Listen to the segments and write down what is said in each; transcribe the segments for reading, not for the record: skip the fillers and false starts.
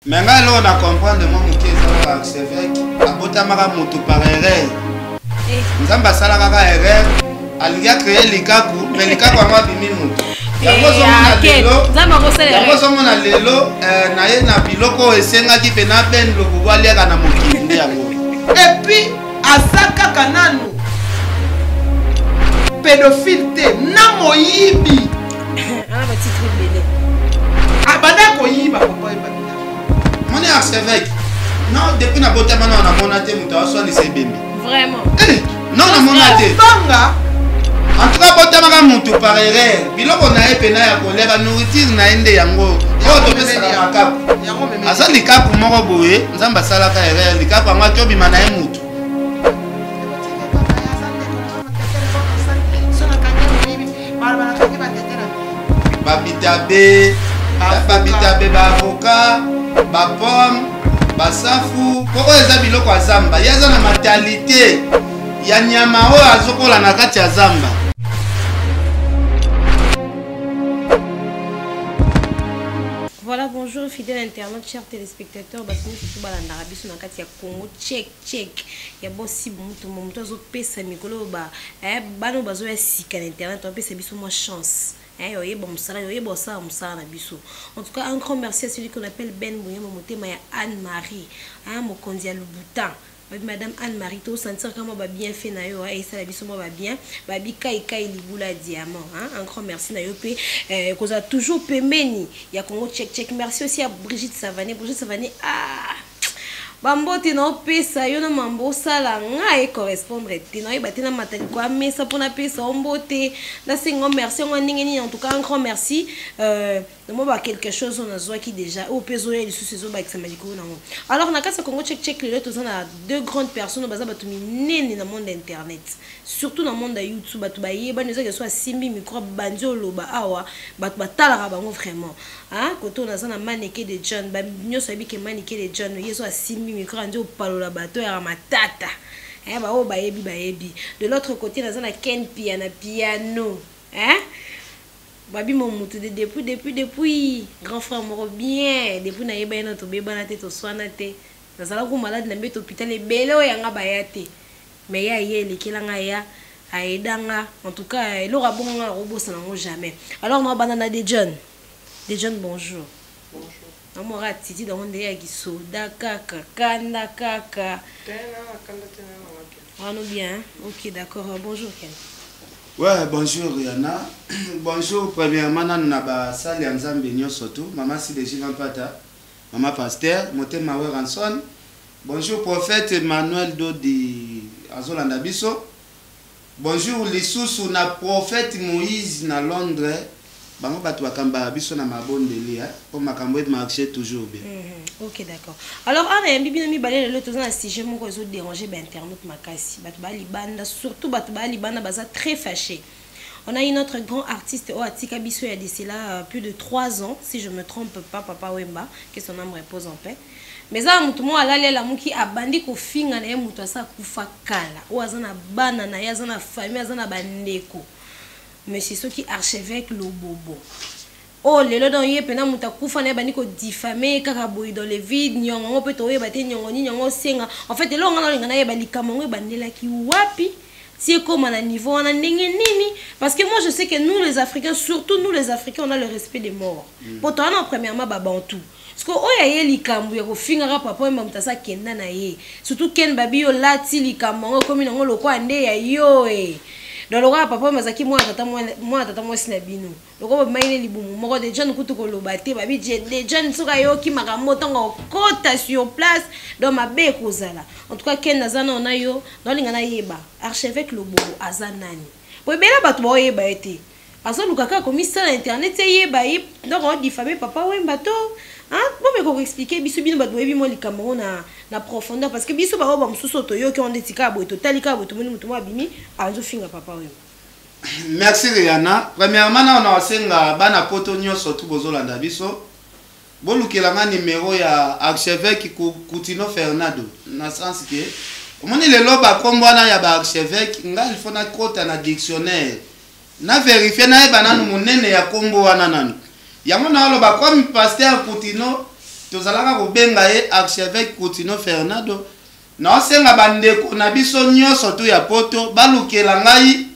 Mais là, on a compris de moi que c'est archevêque. Abotamaka moto par erreur. Nzamba sala kaka erreur. Aliga créer likaku, mais likaku anga bimi moto. Yango somona lelo na ye na biloko esengaki pe na ben lokubu aliaka na mokili nde yango. Et puis asaka kananu pédophile te na moyibi. Ana ba titre belé. Ah bana koyiba papa iba. Mon archevêque. Non, depuis na botama na mona te muta so ni sebembe. Vraiment. Non na mona te. Banga. En tout cas, botama ka mutu par erreur. Biloko na epena ya koleba nourriture na ende yango. Yo to pesa na kapu. Yango meme. Asa likapu moko boye, nzamba sala ka erreur, likapu anga to bima na mutu. Babitabe, babitabe ba avocat, ba pomme, ba safu, poko eza biloko ya zamba. Yaza na mentalité ya nyama o azokola na kati ya zamba. Voilà, bonjour fidèles internautes, chers téléspectateurs. Basini surtout balandara biso na kati ya Congo check. Ya bosi mutu azo pesa mikolo ba bano bazo ya sika na internet, on pesa biso moi chance. En tout cas, un grand merci à celui qu'on appelle Ben Bouya Momotema ya Anne-Marie, Mokonzi ya Lubutan. Madame Anne-Marie, tout sentir comment va bien fait na yo et ça la biso va bien. Babi kai libula diamant, un grand merci na yo pe qu'on a toujours pemeni. Ya Congo check. Merci aussi à Brigitte Savané, Bambote na pesa yo na mambo sala nga e correspondre te na yeba te na matali kwa mesa pona pesa ombote na sengo merci ngo ningeni en tout cas un grand merci de moi quelque chose on a zoa qui déjà au peso ya sous saison ba examaliko na ngo. Alors na kasa Congo check les autres on a deux grandes personnes baza batu minene na monde internet, surtout na monde YouTube batu ba yeba nous que soit simbi micro banjo loba awa batu batala bango vraiment koto na za na maneke de John ba nyoso bi ke maneke de John yeso simbi micro ndio palola bato ya matata ba o bayebi. De l'autre côté na za na Ken piano babi mon mutu de depuis grand frère moro bien depuis na yeba na to beba na te to swana te na zala ko malade na mbeto hôpital e belo yanga bayate mais ya yele kilanga ya aidanga en tout cas il aura bon robot ça n'en jamais. Alors moi banana de John bonjour. Amora titi dans monde ya gisoda kaka kanda kaka tena bien. OK d'accord. Bonjour Ken. Ouais, bonjour Rihanna. Bonjour premièrement na ba sali ya Nzambe nyonso tu. Mama Sideji Vampata, Mama Pasteur, Motema Ranson. Bonjour prophète Emmanuel Dodi Azolanda biso. Bonjour lisusu na prophète Moïse na Londres. Bango batu bakamba biso na mabondeli pour makambo et marcher toujours bien. OK d'accord. Alors on a bibi na mi balé le toza na sujet moko zo déranger ba internaute makasi. Batu ba libanda surtout batu ba libanda baza très fâché. On a une autre grand artiste Atika biso il y a d'ici là plus de 3 ans si je me trompe pas, Papa Wemba, que son âme repose en paix. Mais ça mutu mo alale la muki abandi ko finga na mutu asa kufa kala. O azana bana na yazana famille azana bandeko. Mais c'est ce qui archevêque le bobo. Oh, les lois dans yé pena muta kufa na bani ko diffamer kaka boy dans les vides nyongo pe to yeba te nyongo senga. En fait, lo ngana ngana yeba likamongo bandela ki wapi. C'est comme à un niveau on a nini parce que moi je sais que nous les Africains, surtout nous les Africains, on a le respect des morts. Pourtant on premièrement babantou. Parce que oya ye likambu ya ko fingara papa mba mutasa kenda na ye. Surtout ken babi yo lati likambo comme ngo lokwa ande ya yo dans le roi papa mazaki moi tata moi sinabino loko ba maine libumu moko de jeunes kutu ko lobate babi de jeunes soka yo ki makamoto ngo kota sur place dans ma be kozala. En tout cas ken nazana on a yo dans lingana yeba archevêque le bobo azanani po bela batu ba yeba ete azo lukaka komisa na internet yeba donc on diffamé papa Wemba to bon mais expliquer biso bino bato yebi mo likambo na profondeur parce que biso ba ba mususu to yo ki on detika bo to talika bo to mutu mo abimi anzo finga papa Wemba. Merci Rihanna. Premièrement on a senga bana poto nyonso tu bozolanda biso bolukela numéro ya archevêque Coutinho Fernando na sens que omoni le loba kombo na ya ba archevêque nga il faut na kota na dictionnaire na vérifier na eba nanu munene ya kombo wana nanu yango na loba comme pasteur Coutinho tozalaka kobenga ye archevêque Coutinho Fernando na osenga bandeko na biso nyonso to ya poto balukela ngai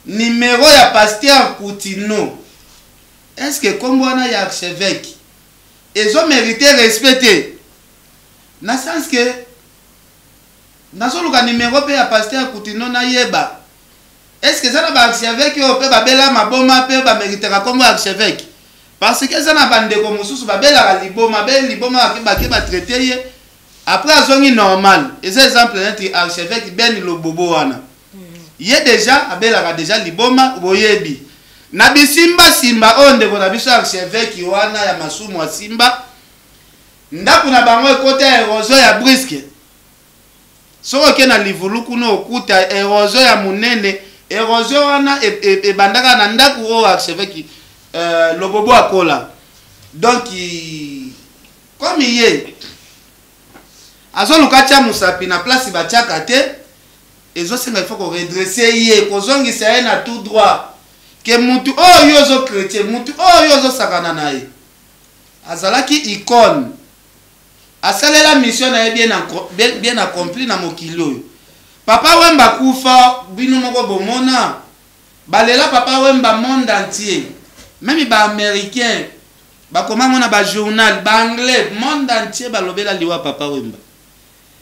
numéro ya pasteur Coutinho. Est-ce que kombo wana ya archevêque ezo mériter respecté na sens que nazoluka numéro pe ya pasteur Coutinho na yeba. Est-ce que ça na ba archevêque o pe babela maboma pe ba méritera kombo archevêque? Parce que ça na bandeko mususu babela liboma be liboma ba traiter ye après azongi normal. Et c'est exemple entre archevêque Ben Lobobo wana. Ye déjà abela déjà liboma boyebi. Na bisimba simba onde ko na biso archevêque wana ya masumu wa simba. Ndako na bango ekote erosion ya briske. Soko ke na livuluku no okuta erosion ya munene, erosion wana ebandaka na ndako o archevêque Lobobo akola. Donc comme yé azoluka tia musapi na place batiaka te ezosenga il faut ko redresser yé kozongisa ye na tout droit que mutu oyo zo chrétien mutu oyo zo sakana na ye azalaki icône asalela mission na ye bien accompli na mokili oyo. Papa Wemba kufa bino moko bomona balela Papa Wemba monde entier, même ba américain ba koma mona ba journal ba anglais monde entier balobela liwa Papa Wemba.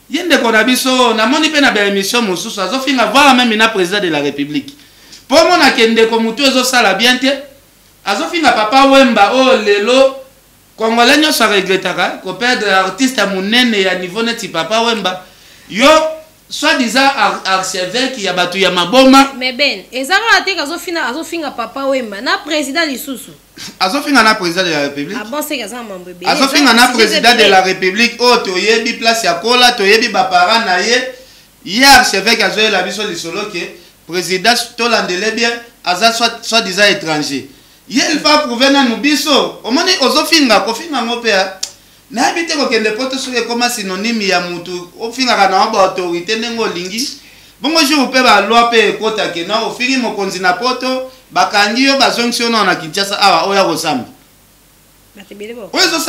Yende kona biso na moni pe na ba émission mosusu azofinga voir même na président de la République. Pour mona kende ko mutu ezo sala bien te azofinga Papa Wemba o lelo Congolais nyonso regretaka ko perdre artiste munene ya niveau neti Papa Wemba. Yo soi-disant archevêque ya batu ya maboma. Mais ben, ezaka te azofinga Papa Wemba na président lisusu. Azofinga na président de la République. Ah bon, c'est que ça mambo be. Azofinga na président de la République o toyebi place ya kola toyebi ba parents na ye. Ye archevêque azoye la biso lisolo ke président tolandele bien aza soi-disant étranger. Ye il va prouver na nubiso. Omoni ozofinga kofinga ngopea. Na habite ko kende poto soke koma synonyme ya mutu ofinga kana ba autorité nengo lingi. Bongo je upe ba loi pe kota ke na ofingi mokonzi na poto bakangi yo bazongisi ona na Kinshasa awa oya kosamba. Batebele bo. Ozo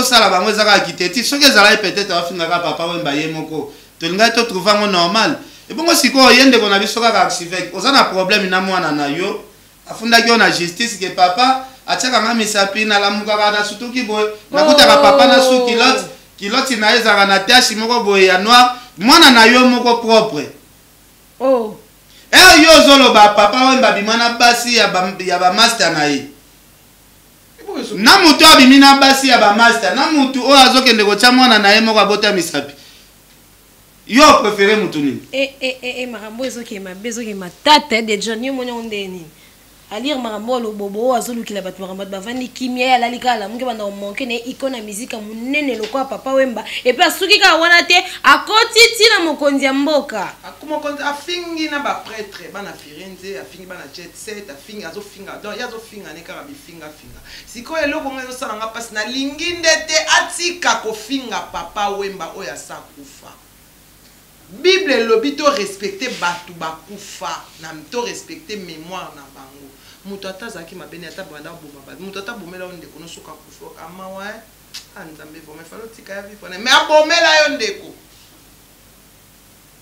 sala bango ezaka kiteti soke ezala peut-être afinga ka Papa Wemba ye moko. Tolinga to trouver ngo normal. Et bongo siko yende kona biso ka archevêque. Ozana problème na mwana na yo. Afunda ki ona justice ke papa ataka nga misapi na lamuka kana sutuki boy nakutaka papa na su kiloti na ezaka na tache moko boy ya noir mwana na yo moko propre oh yo zolo ba Papa Wemba bimana basi ya ba master na ye na mutu abimina basi ya ba master na mutu o azokende ko tia mwana na ye moko abota misapi yo préféré mutu nini makambo ezokema bezokema tata de John yo moni ondeni à lire makambo Lobobo azolukila bato makambo bavandi kimia ya lalikala munge banda omonke ne icône ya musique munene lokwa Papa Wemba et puis asuki ka wana te akoti tina mokonzi ya mboka akomokonzi afingi na ba prêtre bana Firenze afingi bana jet set afingi azofinga donc yazofinga ne kaka bifinga finga siko eloko ngezo sala nga pasi na linginde te atika kofinga Papa Wemba oya sakufa. Bible lobi to respecter batu bakufa na to respecter mémoire na bango. Mutu atazaki mabene ata banda boma ba mutu ata bomela onde kono soka kufa ama wa anzambe vome falo tika ya vifona mais abomela yo ndeko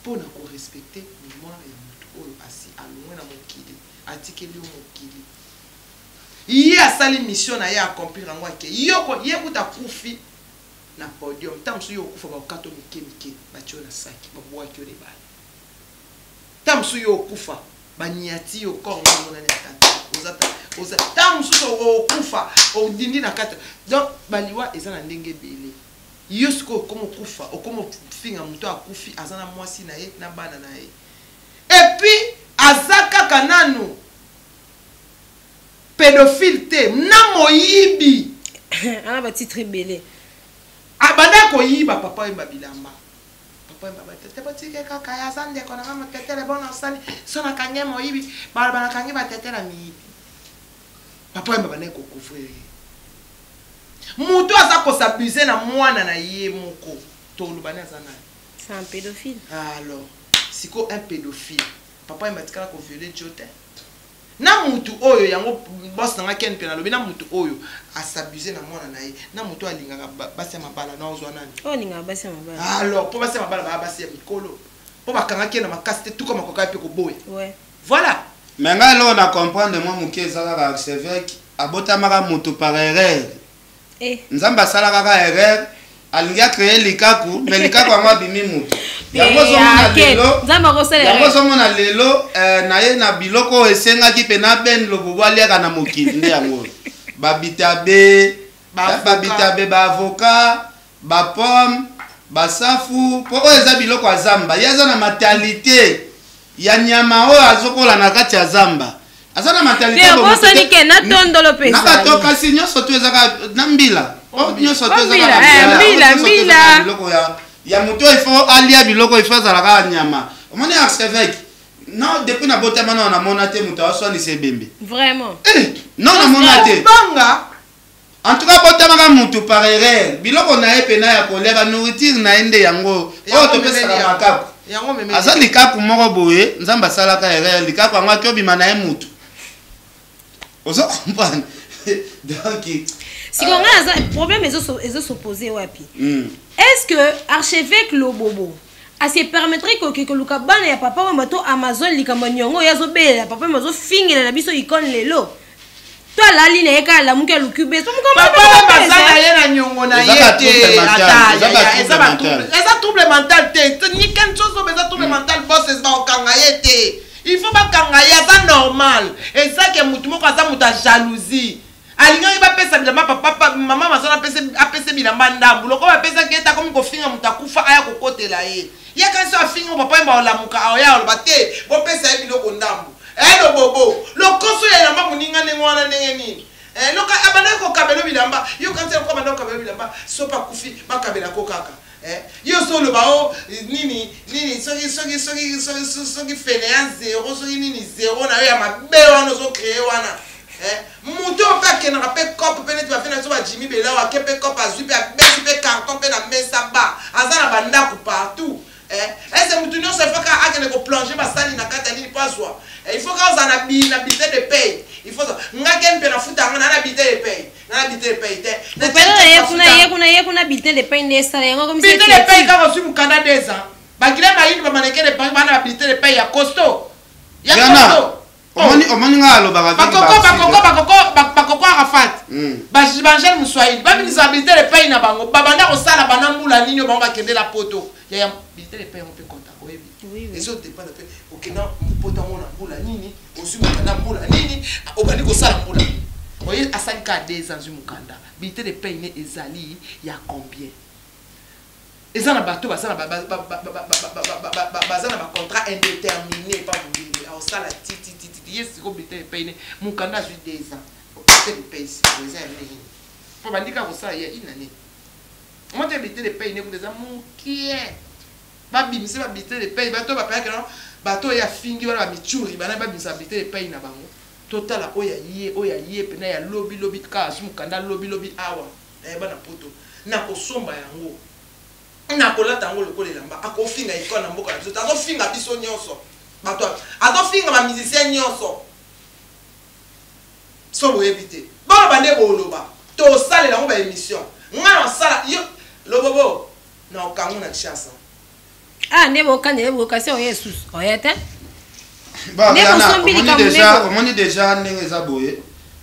pona ko respecter mémoire ya mutu oyo asi alongwe na mokili atikeli yo mokili ye asali mission na ye accomplir ngwa ke yoko ye kuta kufi na podium tamsu yo kufa ba kato mike batio na saki babwa kyo le bala tamsu yo kufa baniati yo kongo na neta oza tamsu so kufa odindi na kata donc baliwa ezana ndenge bele yosko komo kufa okomo finga muto akufi azana mwasi na ye na bana na ye et puis azaka kananu pédophile te na moyibi ana ba titre belé abanda ko yiba Papa Wemba bilamba Papa Wemba batete batike kaka ya sande kona kama tetele bona sali sona kange moyibi bana kange batetela mi Papa Wemba bana ko kufre mutu aza ko s'abuser na mwana na ye moko to lubana zana c'est un pédophile alors siko un pédophile Papa Wemba tikala ko violer jote na mutu oyo yango boss nanga ken pena lobi na mutu oyo asabuser na mwana na ye na mutu alingaka basi ya mabala na ozwa nani oh ninga basi ya mabala alors po basi ya mabala ba basi ya mikolo po bakanga ken na makasi te tout comme koka pe ko boye ouais voilà mais ngai lo na comprendre moi muke ezalaka archevêque abotamaka mutu par erreur nzambe asalaka kaka erreur alingi acreye likaku mais likaku yango abimi mutu yango ozomona lelo na ye na biloko oyo esengaki mpe na bene lobobo aliaka na mokili nde yango babitabe baavocat bapomme basafu mpo oyo eza biloko ya zamba ye aza na matalité ya nyama oyo azokola na kati ya zamba aza na matalité na bato kasi nyonso to ezaka na mbila nyonso to ezaka biloko ya moto il faut alia biloko il faut azalaka nyama omoni archevêque non depuis na botama na namona te moto aswanisa ebembe vraiment non namona te en tout cas botamaka moto par erreur biloko na ye pena ya kolia nourriture na ye nde yango oyo topesaka makaku aza likaku moko boye nzambe asalaka erreur likaku yango aki obima na ye motu ozo comprendre donc sikonga aza problème ezosopose wapi est-ce que archevêque Lobobo se permettrait que luka bana ya papa wa bato Amazon likambo nyongo yazo bela papa mazo fingela na biso icon lelo to la ligne eka la muke lukube so papa bazana ye na nyongo na yete ata eza trouble mental te ni kan chose beza trouble mental boss eza okanga yete il faut bakanga ya ça normal et ça que mutu moko aza muta jalousie alinga ba pesa bilamba papa mama mazana apese bilamba ndambu loko ba pesa keta komi ko finga mutakufa aya kokotela ye ya kanso afinga papa mba olamuka aya olbate bo pesa ye biloko ndambu Lobobo lokoso ya lamba muninga ne mwana ndenge nini loka abana ko kabelo bilamba yo kanse ko abana ko kabelo bilamba so pa kufi makabela ko kaka yo solo bao nini soki fainéant zéro soki nini zéro na yo ya mabe wana zo créer wana muto pa kenaka pe cop pe neti ba fena so ba Jimmy Bela wa ke pe cop azui pe besi pe carton pe na mesa ba azana banda ku partout est-ce que mutu nyonso il faut ka akene ko plonger basali na kata nini paswa il faut ka ozana na billet de paye il faut ngaken pe na futa na billet de paye na billet de paye te ye kuna billet de paye ndesa yango comme billet de paye ka ko su mukanda 2 ans bakile mayini ba maneke de paye bana billet de paye ya costo ya costo omoni ngalo bakoko Arafat bajibangel muswahili babimisa billet de paye na bango babanda kosala bana mbula nini bango bakende la poto ya billet de paye on peut compter oyebi les autres dépendent pe okena poto ngona mbula nini ozumukanda mbula nini obandi kosala mbula oye asali ka 2 ans zumukanda billet de paye ne ezali ya combien ezana bato basana bazana ba contrat indéterminé pas mobile au sala titi yes ko billet de paye mukanda ju 2 ans billet de paye si vous avez nini po bandika kosala ya inane moi te billet de paye ne ko deza mukie babimisa ba billet de paye bato ba paya que bato ya fingi wala michuri bana babimisa billet de paye na bango total oya ye pena ya lobby ka mukanda lobby awa bana poto na kosomba yango na kolata yango lokole lamba akofinga ikona na mboka na biso azofinga biso nyonso bato azofinga ba musicien nyonso so boyebi te bona bande boloba tosalela ngo ba émission nga na sala yo Lobobo na okango na chasa nebo kanele bokasi oye sus oyete omoni déjà ndenge eza boye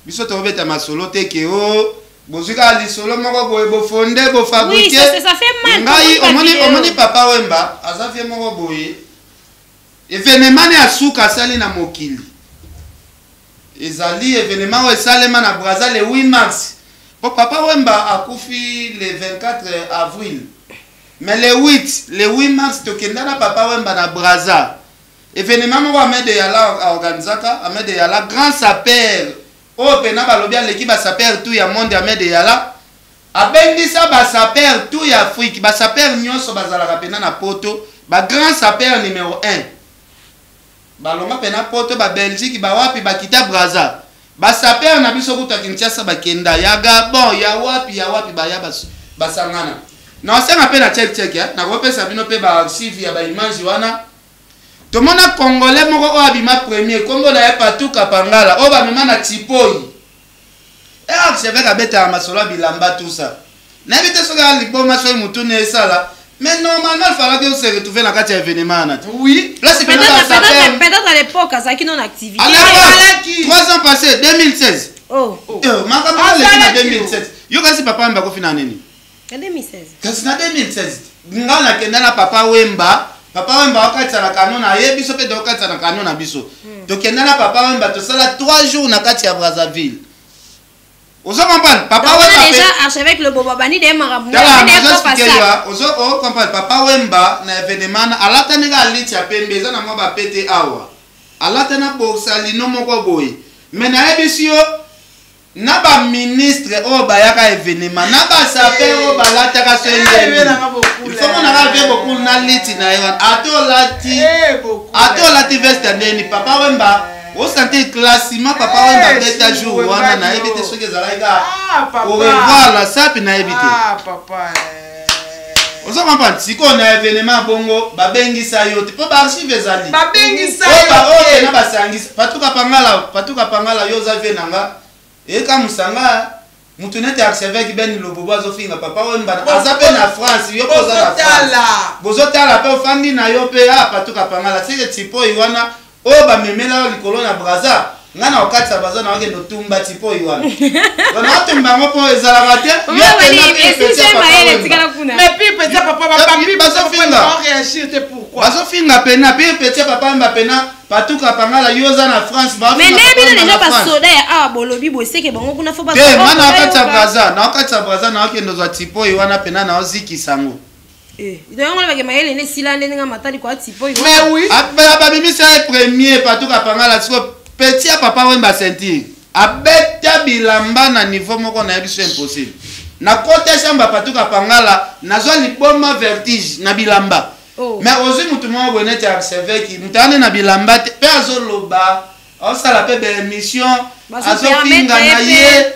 biso tobeta masolo te ke o bozwika lisolo moko boye bofonde bofabrique ngai omoni papa Wemba aza vie moko boye événement ne asuka asali na mokili ezali événement oyo esalema na Brazza le 8 mars po papa Wemba akufi le 24 avril mais le 8 mars tokenda na papa Wemba na Brazza événement moko amede yala organizaka amede yala grand sapeur o pena balobi aleki ba sapeur tout ya monde amede yala abengisa ba sapeur tout ya Afrique ba sapeur nyonso bazalaka pena na poto ba grand sapeur numéro 1 balonga pena poto ba Belgique ba wapi ba kita Brazza ba sapeur na biso kuta Kinshasa bakenda ya Gabon ya wapi ba ya basangana na osenga pe na check na kopesa bino pe ba archive ya ba image wana Tout le monde a congolais moko o abima premier Congo na Patuka Pangala o ba mema na Tipoi. Et archevêque abeta masolo bilamba tout ça. Na bité soka liboma so mutune sala. Mais normalement il fallait que se retrouver dans quatre événements. Oui. Là c'est peut-être à l'époque ça qui non activité. 3 ans passés 2016. Oh. Makamba le 2016. Yo kasi papa mba ko fina nini? En 2016. Kasi na 2016. Ngana kenda na papa Wemba. Papa Wemba wakati na kanona yebiso pe do wakati na kanona biso. To kenda na papa Wemba to sala 3 jours na kati ya Brazzaville. Ozo comprendre papa Wemba déjà archevêque le bobo bani de marambo. Ozo comprendre papa Wemba na événement alata nega aliti ya pembe za na mwa ba pete awa. Alata na boxa lino moko boy. Mais na yebisio na ba ministre o bayaka événement na ba sape o balata ka so ndenge il faut qu'on arrive beaucoup na liti na Iran ato lati veste ndeni papa Wemba o santé classement papa Wemba beta jour wana na ebite soke zalaika au revoir la sape na ebite papa ozo comprendre siko na événement bongo babengisa yo te po ba archive ezali babengisa yo na basangisa patuka pangala yo za venanga eka musanga mutu nete archevêque ben lobobo azofinga papa Wemba azape na France yo poza na France bozotala pe ofandi na yo pe patuka pangala sike tipo iwana o ba memela likolo na Brazza ngana wakati sa baza na wake no tumba tipo iwana wana tumba ngopo ezala mate yo mais puis petit papa bazofinga réagir te pourquoi bazofinga pena puis petit papa Wemba pena patuka pangala yoza na France ba mais nebino déjà pas soda ya bolobi bose ke bango kuna fo ba mana wakati sa Brazza na wake ndo za tipo iwana pena na oziki sango donc on va que maïle ne silande nga matali kwa tipo mais oui ba bimi c'est premier patuka pangala siko petit papa Wemba sentir abeta bilamba na niveau moko na biso impossible na côté chamba patuka pangala nazwa liboma vertige na bilamba mais ozi mutu mo bonete archevêque mutane na bilamba pe azoloba osala pe be émission azofinga na ye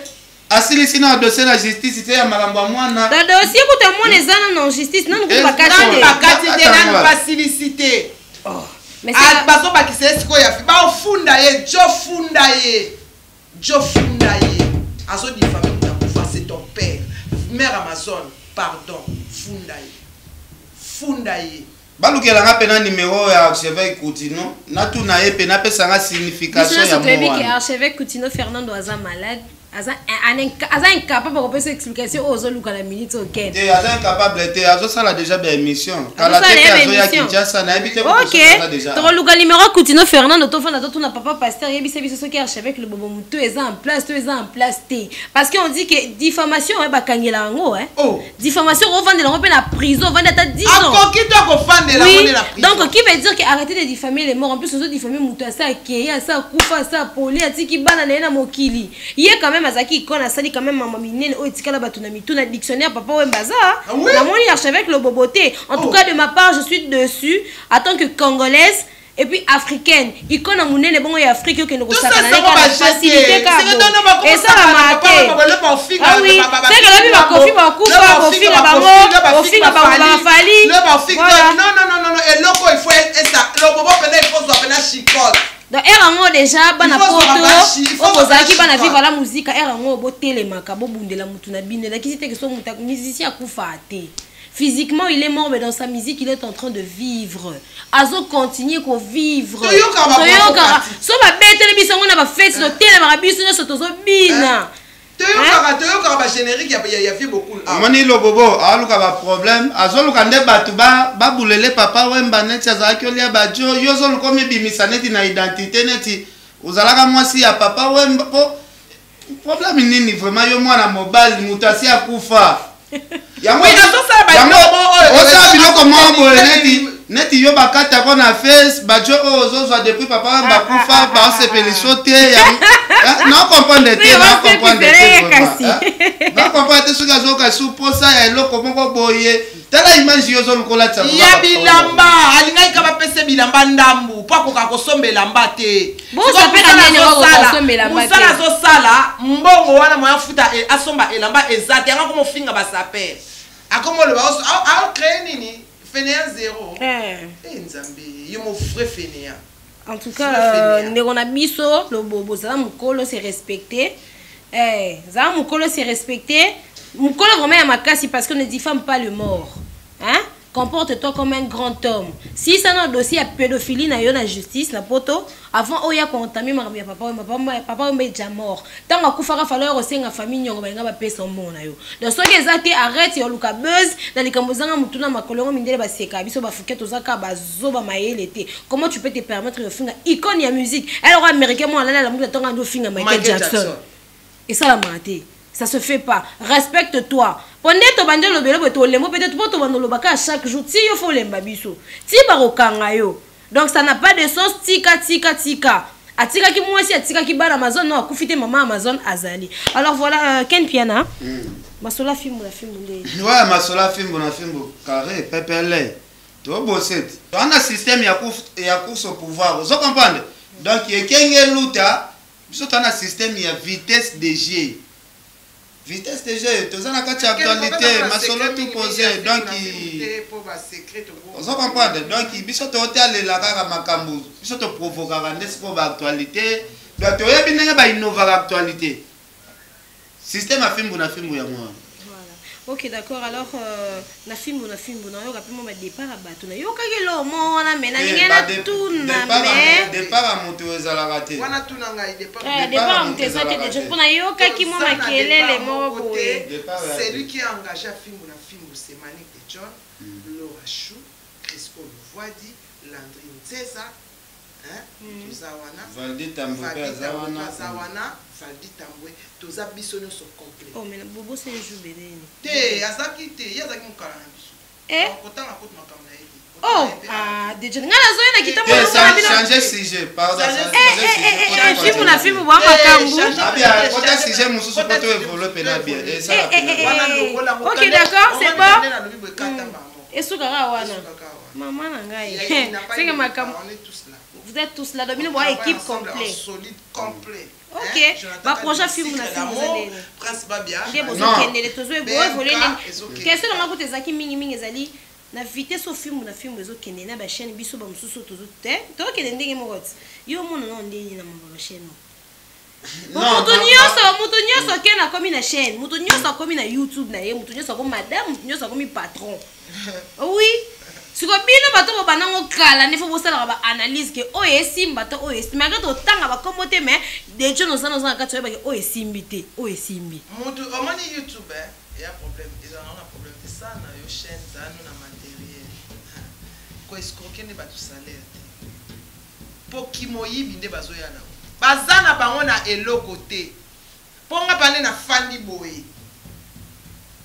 asilisi na dossier la justice te ya makambo mwana da dossier ko te mona ezana na justice nanu ko bakati te nanu facilité mais ça bazo bakise siko ya fi ba ofunda ye jo funda ye azo diffamer mutakufa c'est ton père mère Amazon pardon funda ye balukela nga pena numéro ya archevêque Coutinho na tuna ye pena pesa nga signification ya mwana archevêque Coutinho Fernando aza malade aza incapable de faire explication aux autres à la minute auquel et aza incapable te azo sala déjà be émission kala te azo ya Kinshasa na ebite ko ça déjà to luka numéro Coutinho Fernando to fana to na papa pasteur yebisa biso soki archevêque le bobo mutu eza en place te parce qu'on dit que diffamation ba kangela ngo diffamation on vend la pe na prison on vend à 10 ans qui doit ko fande la oui. Donc qui veut dire que arrêter de diffamer les morts en plus on diffamer mutu ça keya ça kufa ça poli atiki bana na mokili yé quand même azaki kona sali quand même mama minene o etikala batuna mituna dictionnaire papa Wemba za na moni archevêque le boboté en tout cas de ma part je suis dessus en tant que congolaise et puis africaine icona munene bongo ya Afrique que nous kosaka na facilité ka et ça la maté ah oui c'est que la ba kofi ba kufa kofi na bango kofi na ba fali non et loko il faut ça le bobo pena il faut soit pena chicote donc erango déjà bana poto ozaki bana vivre la musique erango botelemaka bobundela mutu na binela kisite que son musicien akufa te physiquement il est mort mais dans sa musique il est en train de vivre azo continuer ko vivre so ba betele bisongo na ba fête no telemaka biso no sotozo bina toyo ba générique ya fait beaucoup amoni lo bobo aluka ba problème azoluka nde batu ba bulele papa Wemba neti azaki olia bajo yozo luko mibimisa neti na identité neti uzalaka mwasi ya papa Wemba po problème nini vraiment yo mwana mobile mutu asi akufa yango osa biloko moko neti yo bakata ko na face bajo ozozwa depuis papa Wemba kufa ba sepeliso te non comprendre te non comprendre te suka zoka su posa ya eloko moko boye tala image yo zo lukola tsa ya bilamba alingai ka bapese bilamba ndambu po akoka kosombela mbate bon ça peut amener ko kosombela mbate musala zo sala mbongo wana moya futa asomba elamba ezate yanga ko mofinga ba saper akomo le ba a créer nini Fainéant zéro. Nzambe, il mon vrai fainéant. En tout cas, on a biso, le bobo, ça mukolo c'est respecté. Ça mukolo c'est respecté. Mukolo vraiment à ma casse parce qu'on ne diffame pas le mort. Hein? Comporte-toi comme un grand homme. Si ça n'a dossier à pédophilie na yo na justice na poto, avant oya contaminé ma papa est déjà mort. Tant que kufara falloir aussi nga famille nyongo ba nga pesa mon na yo. Donc so ezate arrête yo luka buzz dans les kambozanga mutuna makolongo mindele ba seka biso ba fuke tozaka ba zoba mayele te. Comment tu peux te permettre de finga icône ya musique? Alors américain moi la musique tonga ndo finga Michael Jackson. Et ça la maté. Ça se fait pas. Respecte-toi. Pendant que tu vas le bébé, peut-être pour toi le baka chaque jour. Si il faut les babiso, si barokangayo. Donc ça n'a pas de sens. Tika. Atika qui moi aussi atika qui ba Amazon non akufite maman Amazon azali. Alors voilà Ken Piana. Masola film les. Ouais masola film carré pepele. Tu vois bosset. On a système ya course au pouvoir. Vous comprenez? Donc il y a kenge luta. Biso on a système ya vitesse de G. Vitesse de jeu, tu as actualité, ma solo tout posé, donc on s'en comprend, donc il faut te la gara makambu, il faut te provoquer pour l'actualité, donc tu as bien innover l'actualité. Système a film ya moi. Ok, d'accord. Alors, na film, on rapidement ma départ à bateau. Yo kagelo mo na mena ngena tuna me. Départ à Montezala la raté. Wana tuna ngai départ. Départ à Montezala te déjà pour na yo kaki mo makelele mo boye. C'est lui qui a engagé à film c'est Manik de John, Laura Chou, Crispo Voidi, Landrine César, Zawana, Valdi Tamboué Zawana, Valdi Tamboué, tous les bisons sont complets. Oh, mais le bobo c'est un jour bébé. Azaki, Yazaki Moukala. Oh, déjà, on a quitté mon changer sujet, pardon. Film na film wa makambu. Quand sujet mususu poto évoluer na bien. OK, d'accord, c'est bon. Et sukara wana. Maman na ngai. C'est que makambu. Vous êtes tous là, domine bois équipe complète. Solide complet. OK, ba prochain film na film zaleni. Prince Babia. Non. Qu'est-ce que on a côté zaki mingi ezali na vitesse au film na film ezo kende na ba chaîne biso ba mususu tozo te. To kende ndenge moko. Yo mona na ndenge na ba chaîne. Mutu nyonso ke na komi na chaîne, mutu nyonso komi na YouTube na ye, mutu nyonso komi madame, mutu nyonso komi patron. Oui. Siko bino bato bo banango kala ne fo bosala ba analyse ke o esimba to o esima ka to tanga ba komote mais de gens nous en ka tsoba ke o esimbi te o esimbi mutu omani YouTube il y a problème ils ont un problème de ça na yo chaîne ça na matériel ko escroquer ne ba tout salaire pour ki moyibi nde bazoya na bazana bango na eloko te ponga bane na fandi boye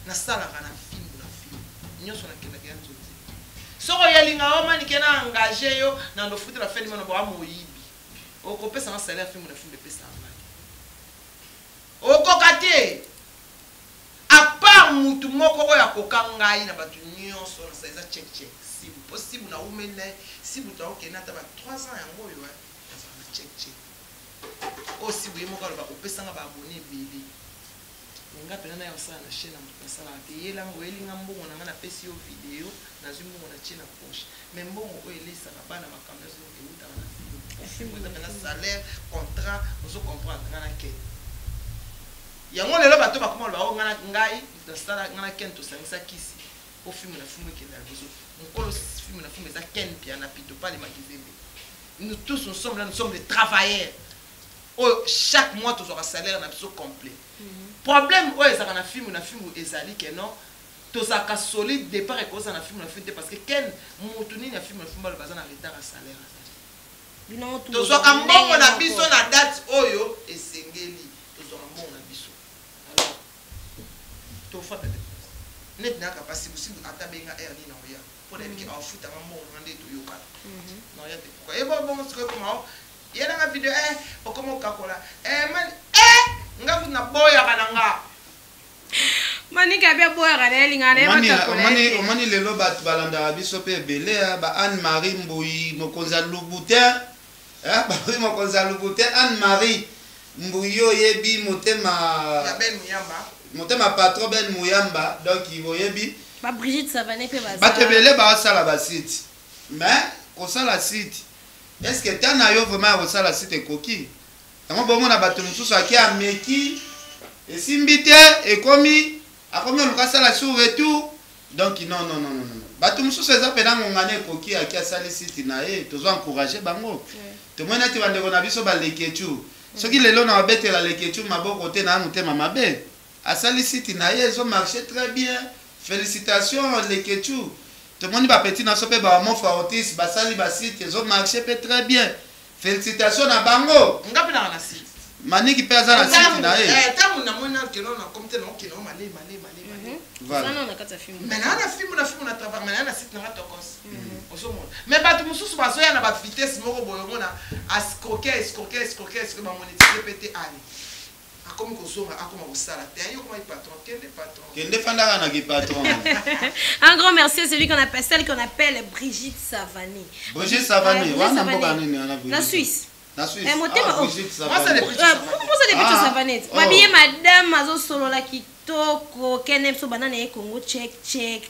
na sala kana film nyonso na kenda kenda soko yalinga omani kena engagé yo na ndo futi la feli mana bo amoyibi okopesa na salaire film na film de pesa amaki okokate à part mutu moko oya kokangai na batu nyonso na saiza check si possible na umene si buta okena ta ba 3 ans yango yo na check aussi buye moko ba kopesa nga ba abonné bébé nga pena na yo sana na chaîne na sala ke yela ngoyelinga mbongo na nga na pesi yo video na zumbongo na china poche mais mbongo o elisa na bana makambo zo ke uta na film za na salaire contrat ozo comprendre nga na ke yango lelo bato bakoma ba nga ngai na sala nga na kento sangisa kisi o film na film ke na biso mukolo film na film za ken pia na pito pas les magazines nous tous nous sommes là nous sommes des travailleurs oh chaque mois tu auras salaire na biso complet problème o ezaka na film ezali ke non tozaka solide départ et cause na film parce que ken mutu nini na film ba bazana retard à salaire bino tozaka mbongo na biso na date oyo esengeli tozaka mbongo na biso alors to fa peut net na kapasi busibu atabenga erni na oya pour dire que afuta mbongo na ndeto yoka non ya te ko e bon ce que moi yena nga video okomo kakola man nga kuna boya kananga manika bia boya kana linga ne bakakola omani lelo bat balanda biso pe belea ba Anne Marie Mbui mokonza Lubutin ba mokonza Lubutin Anne Marie Mbui yo yebi motema ya Ben Muyamba motema patron Ben Muyamba donc il voyebi Pas Brigitte Savané pe baza. Batebele ba sala ba site. Mais au sala site. Est-ce que tu as vraiment au sala site coquille? Tango bomo na bato mususu aki ameki et simbité et commis a combien le cas la sur retour. Donc non. Bato mususu eza pena ngongane coquille aki asali site na e tozo encourager bango. Te mona ti bande kona biso ba leketu. Soki lelo na babete la leketu maboko te na mutema mabe. Asali site na e zo marché très bien. Félicitations leketu. Tout le monde va petit dans ce pays, mon fortis, basali basite, ils ont marché très bien. Félicitations à Bango. On a bien la site. Mani qui pèse à la site na e. Tant on a moins que l'on a comme tel on qui non malé. Voilà. Non, on a qu'à ta film. Mais là on a film on a travaillé, mais là site n'a pas tokos. Au sommet. Mais pas tout mususu baso ya na ba vitesse moko boyo na escroquer ba monétiser pété ali. Comme un grand merci à celui qu'on appelle, celle qu'on appelle Brigitte Savané. Brigitte Savané, la Suisse. La Suisse. Brigitte Savané. Comment ça Brigitte Savané? Madame Mazo Solo la qui toko kene so banana e Congo check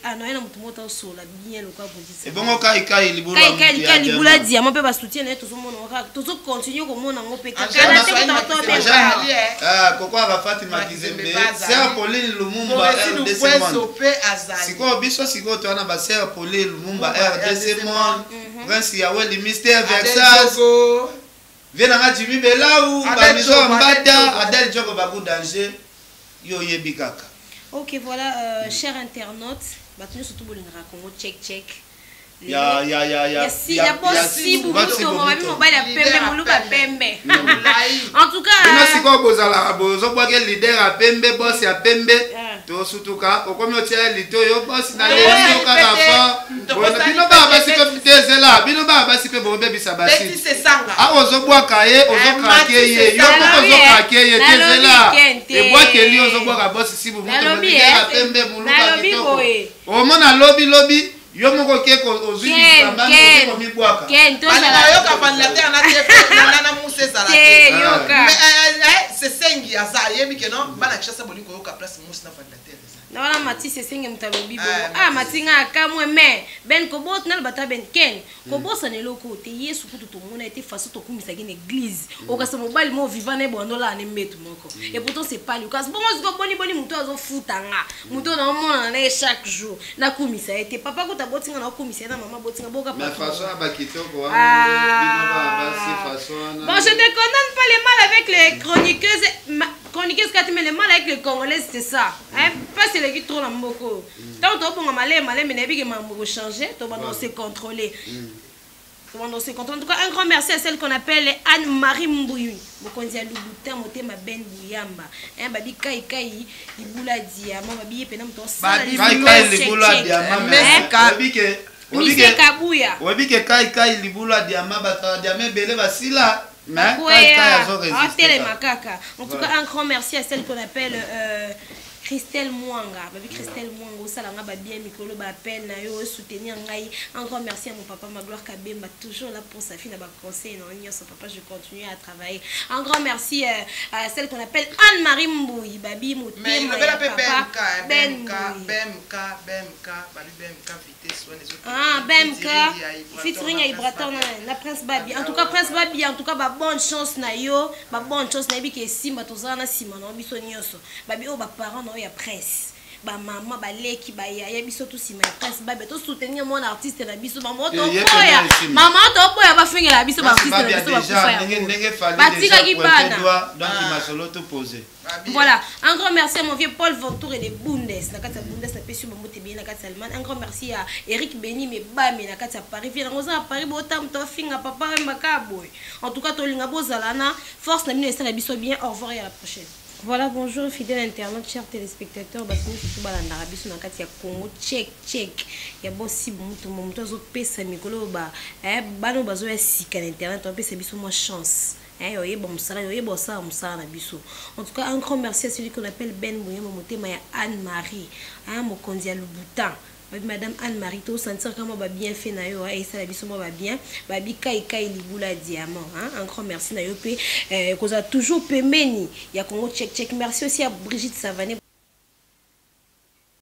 anoyena mutu mota sola bien le quoi Brigitte. Et bon kai libula dia mon pe ba soutien ne to so mona ka to so continue ko mona ngo pe kana te ko to koko ka Fatima Kizembe Sœur Pauline Lumumba RDC Monde siko biso siko to na ba Sœur Pauline Lumumba RDC Monde Prince Yaweli Mystère Versace Venanga Jimmy Belaou Bamizo Mbata Adel Djoko Babu Danger Yo Yebikaka. Ok, voilà, chers internautes, nous surtout pour le Congo check. Ya possible en tout cas siko bozala bozo bwake leader a pembe boss ya pembe to sutuka okomi otia lito yo boss na lelo kala fa bino ba basi pe tezela bino ba basi pe bobe bisa basi a ozo bwaka ye ozo krake ye yo ozo krake ye tezela e bwake li ozo bwaka boss sibu muto leader a pembe muluka kitoko o mona lobby yo moko keko ozui bambana ko mi bwaka bana yo ka bandelateur na te na muse sala te mais c'est sengi asa yebi ke non bana kishasa bolingo yo ka place muse na bandelateur na wala mati se sengi mutalobi bo matinga akamwe me ben ko bot na bata ben ken ko bosa ne loko te yesu kutu to mona ete façon to kumisa gine église o ka se mobile mo vivant ne bondo la ne metu moko et pourtant c'est pas lui parce bon ko boni muto azo futanga muto na mona na chaque jour na kumisa ete papa ko botinga na komisa na maman botinga boka mais façon bakitoko bon je te condamne pas les mal avec les chroniqueuses mais les mal avec les congolais c'est ça hein pas c'est les qui trop na mboko tant to bonga malé mais nebi ke mambo changer to bando se contrôler en tout cas, un grand merci à celle qu'on appelle Anne-Marie Mbouyoui. Mokonzi Lubuta motema Ben Bouyamba. Hein babi kai ibula diamant babi penam to sala. Kai libula diamant. Monsieur Kabuya. Obi ke kai libula diamant ba diamant belé basila. Mais kai azo résister. En tout cas, un grand merci à celle qu'on appelle Christelle Mwanga, baby Christelle Mwanga, au salanga ba bien mikolo ba appel na yo soutenir ngai. Encore merci à mon papa Magloire Kabemba, toujours là pour sa fille na ba conseil non son papa je continue à travailler. Un grand merci à celle qu'on appelle Anne-Marie Mbouyi, baby moté. Mais il avait la BMK, vitesse BMK, featuring Ibraton la Prince Babi. En tout cas Prince Babi, en tout cas ba bonne chance na yo, ba bonne chance na bi ke simba tozana sima na biso nyonso. Babi o ba parents il y a presse ba maman ba leki ba ya biso tout si ma presse ba beto soutenir mon artiste na biso ba moto koya maman to koya ba fingela biso ba artiste na biso ba koya ba tika ki bana donc il m'a solo tout posé. Voilà, un grand merci à mon vieux Paul Ventour et les Bundes na kata Bundes na pesu mamote bien na kata Allemagne. Un grand merci à Eric Beni mais bami na kata Paris vient à Paris botam to finga papa makaboy. En tout cas to linga bozalana force na mine na biso bien. Au revoir et à la prochaine. Voilà, bonjour fidèles internautes, chers téléspectateurs. Basini surtout balanda biso na kati ya Congo check. Ya bosi mutu mutu zo pesa mikolo ba bano bazo ya sika na internet on pesa biso moi chance. En tout cas, un grand merci à celui qu'on appelle Ben Bouyamba Motema ya Anne-Marie, Mokonzi Lubuta. Madame Anne-Marie, tout sentir comment va bien fait na yo et ça la biso va bien. Babi kai libula diamant. Un grand merci na yo pe. Qu'on a toujours pemeni. Ya Congo check. Merci aussi à Brigitte Savané.